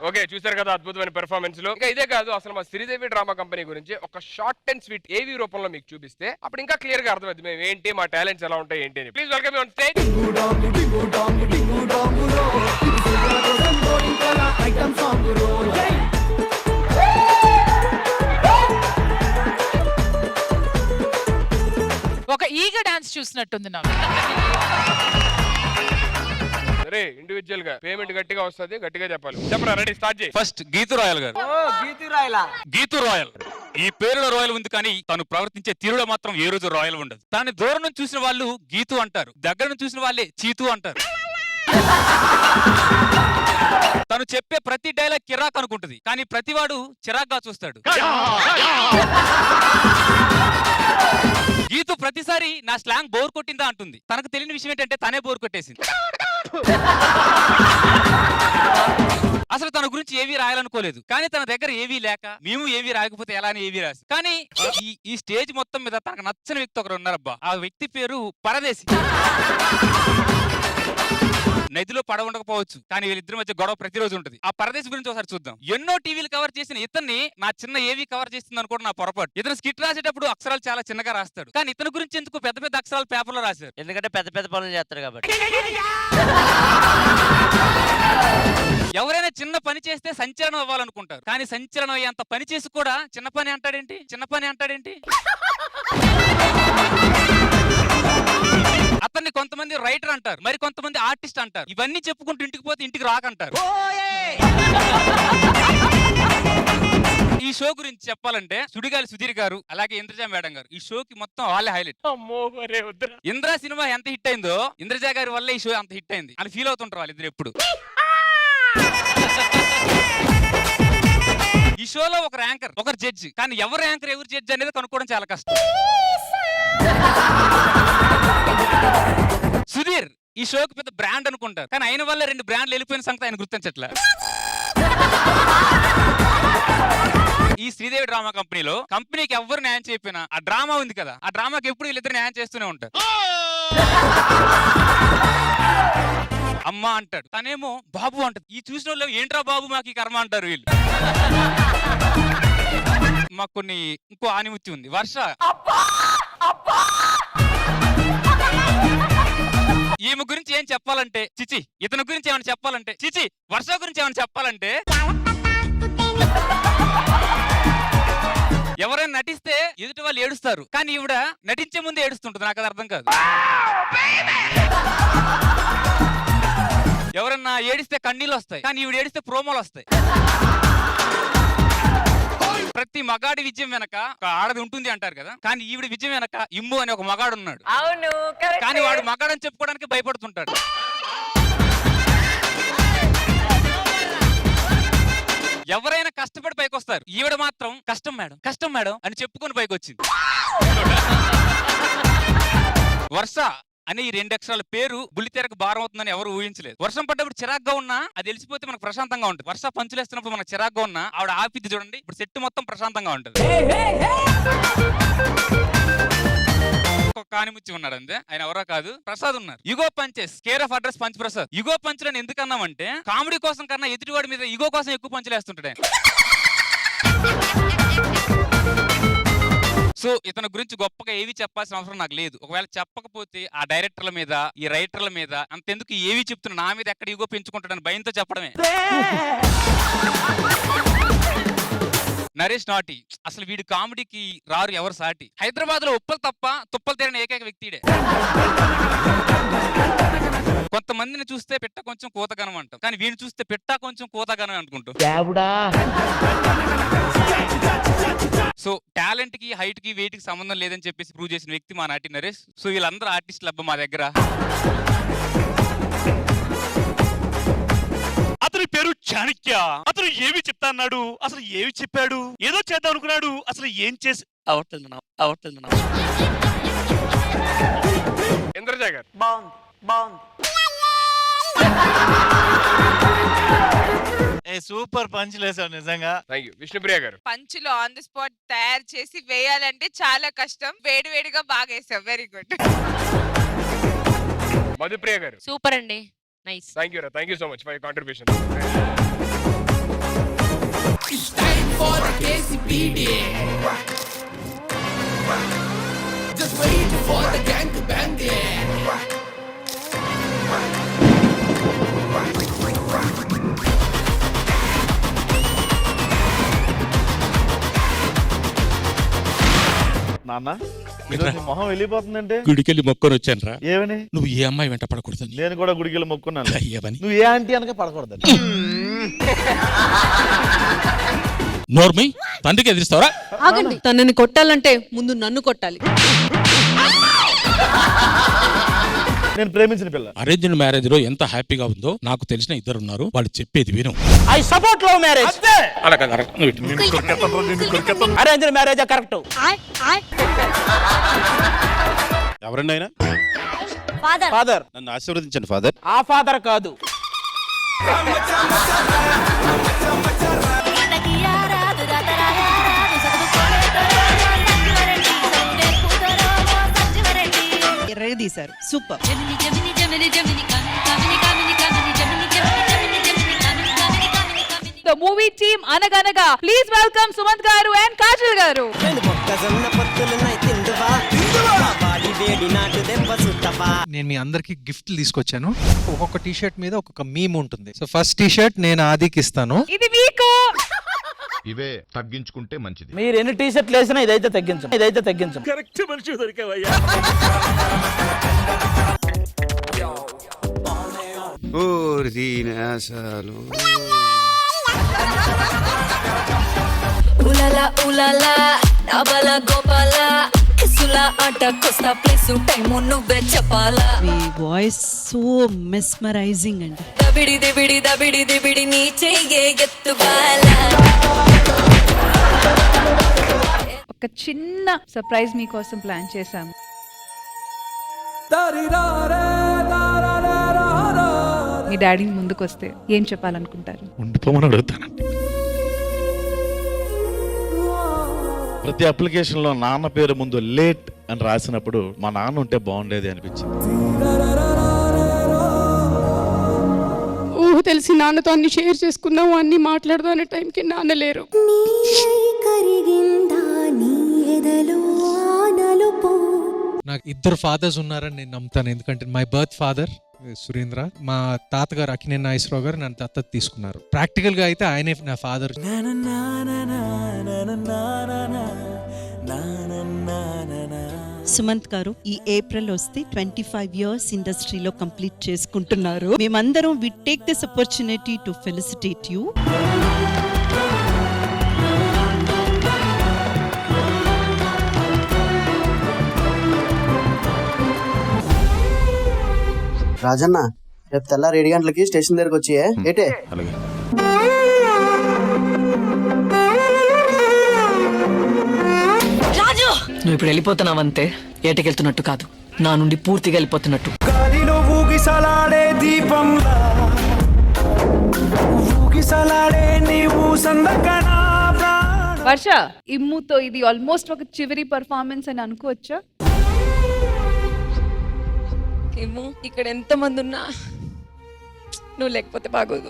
Okay, చూసారు కదా అద్భుతమైన పెర్ఫార్మెన్స్ లో. ఇంకా ఇదే కాదు, అసలు మా శ్రీదేవి డ్రామా కంపెనీ గురించి ఒక షార్ట్ అండ్ స్వీట్ ఏవి రూపంలో మీకు చూపిస్తే అప్పుడు ఇంకా క్లియర్ గా అర్థమైంది మేము ఏంటి, మా టాలెంట్స్ ఎలా ఉంటాయి ఏంటి అని. Please welcome on stage. ఒక ఈగ డాన్స్ చూసినట్టుంది నాకు. సరే, ఇండివిజువల్ గా పేమెంట్ గట్టిగా వస్తుంది, గట్టిగా చెప్పాలి. చెప్పరా, రెడీ, స్టార్ట్ చేయి. ఫస్ట్ గీతు రాయల్ గారు. గీతు రాయల్ ఈ పేరులో రాయల్ ఉంది, కానీ తను ప్రవర్తించే తీరులో మాత్రం ఏ రోజు రాయల్ ఉండదు. తను దూరం నుంచి చూసిన వాళ్ళు గీతు అంటారు, దగ్గర నుంచి చూసిన వాళ్ళే చీతు అంటారు. తను చెప్పే ప్రతి డైలాగ్ కిరాక్ అనుకుంటుంది, కానీ ప్రతివాడు చిరాగ్గా చూస్తాడు. గీతు ప్రతిసారి నా స్లాంగ్ బోర్ కొట్టిందా అంటుంది. తనకు తెలియని విషయం ఏంటంటే తనే బోర్ కొట్టేసింది. అసలు తన గురించి ఏవీ రాయాలనుకోలేదు, కానీ తన దగ్గర ఏవీ లేక మేము ఏవీ రాయకపోతే ఎలా అని ఏవీ రాసి. కానీ ఈ స్టేజ్ మొత్తం మీద తనకు నచ్చని వ్యక్తి ఒకరు ఉన్నారబ్బా. ఆ వ్యక్తి పేరు పరదేశి. నదిలో పడవ ఉండకపోవచ్చు, కానీ వీళ్ళిద్దరి మధ్య గొడవ ప్రతిరోజు ఉంటుంది. ఆ పరదేశి గురించి ఒకసారి చూద్దాం. ఎన్నో టీవీలు కవర్ చేసిన ఇతన్ని నా చిన్న ఏవి కవర్ చేస్తుంది అనుకోండి నా పొరపాటు. ఇతను స్కిట్ రాసేటప్పుడు అక్షరాలు చాలా చిన్నగా రాస్తాడు, కానీ ఇతని గురించి ఎందుకు పెద్ద పెద్ద అక్షరాలు పేపర్లో రాశారు? ఎందుకంటే పెద్ద పెద్ద పనులు చేస్తారు కాబట్టి. ఎవరైనా చిన్న పని చేస్తే సంచలనం అవ్వాలనుకుంటారు, కానీ సంచలనం అయ్యేంత పని చేసి కూడా చిన్న పని అంటాడేంటి, చిన్న పని అంటాడేంటి? అతన్ని కొంతమంది రైటర్ అంటారు, మరి కొంతమంది ఆర్టిస్ట్ అంటారు. ఇవన్నీ చెప్పుకుంటూ ఇంటికి పోతే ఇంటికి రాకంటారు. ఈ షో గురించి చెప్పాలంటే సుడిగాలి సుధీర్ గారు, అలాగే ఇంద్రజ మేడం గారు, ఈ షోకి మొత్తం వాళ్ళే హైలైట్. ఇంద్ర సినిమా ఎంత హిట్ అయిందో ఇంద్రజ గారి వల్ల ఈ షో అంత హిట్ అయింది అని ఫీల్ అవుతుంటారు వాళ్ళిద్దరు ఎప్పుడు. ఈ షోలో ఒక యాంకర్, ఒకరు జడ్జి, కానీ ఎవరు యాంకర్ ఎవరు జడ్జి అనేది కనుక్కోవడం చాలా కష్టం. సుధీర్ ఈ షోకి పెద్ద బ్రాండ్ అనుకుంటారు, కానీ ఆయన వల్ల 2 బ్రాండ్లు వెళ్ళిపోయిన సంగతి ఆయన గుర్తించట్లే. ఈ శ్రీదేవి డ్రామా కంపెనీలో కంపెనీకి ఎవరు న్యాయం చేయకపోయినా ఆ డ్రామా ఉంది కదా, ఆ డ్రామాకి ఎప్పుడు వీళ్ళిద్దరు న్యాయం చేస్తూనే ఉంటారు. అమ్మ అంటాడు, తనేమో బాబు అంటది. ఈ చూసిన వాళ్ళు ఏంట్రా బాబు మాకు ఈ కర్మ అంటారు వీళ్ళు. మాకు కొన్ని ఇంకో ఆనిముత్తి ఉంది, వర్ష. ఈమె గురించి ఏం చెప్పాలంటే చిచి, ఇతని గురించి ఏమైనా చెప్పాలంటే చిచి, వర్ష గురించి ఏమైనా చెప్పాలంటే ఎవరైనా నటిస్తే ఎదుటి వాళ్ళు ఏడుస్తారు, కానీ ఈవిడ నటించే ముందే ఏడుస్తుంటుంది. నాకు అది అర్థం కాదు. ఎవరన్నా ఏడిస్తే కన్నీళ్ళు వస్తాయి, కానీ ఈవిడ ఏడిస్తే ప్రోమోలు వస్తాయి. ప్రతి మగాడి విజయం వెనక ఒక ఆడది ఉంటుంది అంటారు కదా, కానీ ఈవిడ విజయం వెనక ఇమ్ము అనే ఒక మగాడు ఉన్నాడు. కానీ వాడు మగాడని చెప్పుకోవడానికి భయపడుతుంటాడు. ఎవరైనా కష్టపడి పైకి వస్తారు, ఈవిడ మాత్రం కష్టం మేడం, కష్టం మేడం అని చెప్పుకొని పైకి వచ్చింది. వర్ష అని ఈ 2 అక్షరాల పేరు బుల్లితెరకు భారం అవుతుందని ఎవరు ఊహించలేదు. వర్షం పడ్డప్పుడు చిరాగ్గా ఉన్నా అది తెలిసిపోతే మనకు ప్రశాంతంగా ఉంటుంది. వర్ష పంచులేస్తున్నప్పుడు మనకు చిరాగ్గా ఉన్నా ఆవిడ ఆపిద్ది చూడండి, ఇప్పుడు సెట్ మొత్తం ప్రశాంతంగా ఉంటుంది. ఒక కానిముచ్చి ఉన్నాడు అంతే, ఆయన ఎవరో కాదు, ప్రసాద్ ఉన్నారు. యుగో punches, care of address punch Prasad. యుగో పంచులని ఎందుకు అన్నామంటే కామెడీ కోసం కన్నా ఎదుటివాడి మీద యుగో కోసం ఎక్కువ పంచులేస్తుంటాడు. సో ఇతని గురించి గొప్పగా ఏవి చెప్పాల్సిన అవసరం నాకు లేదు. ఒకవేళ చెప్పకపోతే ఆ డైరెక్టర్ల మీద, ఈ రైటర్ల మీద అంతెందుకు ఏవి చెప్తున్నా నా మీద ఎక్కడ ఇగో పెంచుకుంటాడని భయంతో చెప్పడమే. నరేష్ నాటి, అసలు వీడి కామెడీకి రారు ఎవరు సాటి. హైదరాబాద్ లో ఉప్పలు తప్ప తుప్పలు తీరని ఏకైక వ్యక్తిడే. కొంతమందిని చూస్తే పెట్ట కొంచెం కోతగనం అంటాం, కానీ వీడిని చూస్తే పెట్ట కొంచెం కోతగనం అనుకుంటాం. సో టాలెంట్ కి, హైట్ కి, వెయిట్ కి సంబంధం లేదని చెప్పేసి ప్రూవ్ చేసిన వ్యక్తి మా నాటి నరేష్. సో వీళ్ళందరూ ఆర్టిస్టులు అబ్బా మా దగ్గర. అతని పేరు చాణక్య. అతను ఏమి చెప్తా అన్నాడు, అసలు ఏమి చెప్పాడు, ఏదో చేద్దాం అనుకున్నాడు, అసలు ఏం చేసి అవట్లేదు. ఇంద్రజ గారు సూపర్ పంచ్ లేసావు నిజంగా. థాంక్యూ. విష్ణుప్రియ గారు, పంచులు ఆన్ ది స్పాట్ తయారు చేసి వేయాలంటే చాలా కష్టం. వేడి వేడిగా బాగా వేసావు, వెరీ గుడ్. మధుప్రియ గారు, సూపర్ అండి, nice. Thank you so much for your contribution. నాన్న ఈరోజు నీ మొహం వెళ్ళిపోతుందంటే గుడికెళ్ళి మొక్కొని వచ్చాను రా. ఏమని? నువ్వు ఏ అమ్మాయి వెంట పడకూడదని. నేను కూడా గుడికి మొక్కున్నాను. ఏమని? నువ్వు ఏ ఆంటీ అనక పడకూడదని. నోర్మి తండ్రికి ఎదిరిస్తావరా? ఆగండి, తనని కొట్టాలంటే ముందు నన్ను కొట్టాలి. నేను ప్రేమించిన పిల్ల. అరేంజ్డ్ మ్యారేజ్ లో ఎంత హ్యాపీగా ఉందో నాకు తెలిసిన ఇద్దరు ఉన్నారు, వాళ్ళు చెప్పేది విను. I support love marriage. అలా కదా అరేంజ్డ్ మ్యారేజ్ కరెక్ట్. ఎవరండి ఆయన? ఫాదర్. నన్ను ఆశీర్వదించండి ఫాదర్. ఆ ఫాదర్ కాదు. తీశారు, సూపర్. ద మూవీ టీమ్ అనగనగా ప్లీజ్ వెల్కమ్ సుమంత్ గారు అండ్ కాజల్ గారు. నేను మీ అందరికి గిఫ్ట్ తీసుకొచ్చాను. ఒక్కొక్క టీ షర్ట్ మీద ఒక్కొక్క మీమ్ ఉంటుంది. సో ఫస్ట్ టీ షర్ట్ నేను ఆదికి ఇస్తాను. ఇది మీకు. ఇవే తగ్గించుకుంటే మంచిది. మీరు ఎన్ని టీ షర్ట్లు వేసినా ఇదైతే తగ్గించం. కరెక్ట్ మనిషి దొరికావయ్యా. ఉలాలా ఉలాలా అబల గోపాల కిసులా ఆట కోస్తా ప్లేస్ టైం నువ్వే చెప్పాలా. మీ వాయిస్ సో మెస్మరైజింగ్ అండి. దబిడి దిబిడి దబిడి దిబిడి నీ చెయ్యే ఎత్తుబాలా. ఒక చిన్న సర్ప్రైజ్ మీకోసం ప్లాన్ చేశాము. మీ డాడీ ముందుకు వస్తే ఏం చెప్పాలనుకుంటారు? ఉండిపోమని అడుగుతానండి. ప్రతి అప్లికేషన్ లో నాన్న పేరు ముందు లేట్ అని రాసినప్పుడు మా నాన్న ఉంటే బాగుండేది అనిపించింది. ఊహ తెలిసి నాన్నతో అన్ని షేర్ చేసుకుందాం, అన్ని మాట్లాడదాం అనే టైంకి నాన్న లేరు. నాకు ఇద్దరు ఫాదర్స్ ఉన్నారని నేను నమ్ముతాను. ఎందుకంటే మై బర్త్ ఫాదర్ సురేంద్ర, మా తాతగారు అక్కినేని నాగేశ్వరరావు గారు నన్ను దత్తత తీసుకున్నారు. ప్రాక్టికల్ గా అయితే ఆయనే నా ఫాదర్. సుమంత్ గారు ఈ ఏప్రిల్ వస్తే 25 years ఇండస్ట్రీలో కంప్లీట్ చేసుకుంటున్నారు. మేమందరం we take this opportunity to felicitate you. Rajanna, రేపు తెల్లారి 7 గంటలకి స్టేషన్ దగ్గరకు వచ్చి ఏటే. అలాగే. నువ్వు ఇప్పుడు వెళ్ళిపోతున్నావంతే, ఏటకెళ్తున్నట్టు కాదు, నా నుండి పూర్తిగా వెళ్ళిపోతున్నట్టు. వర్ష, ఇమ్ముతో ఇది ఆల్మోస్ట్ ఒక చివరి పర్ఫార్మెన్స్ అని అనుకోవచ్చా? ఏమో, ఇక్కడ ఎంత మంది ఉన్నా నువ్వు లేకపోతే బాగోదు.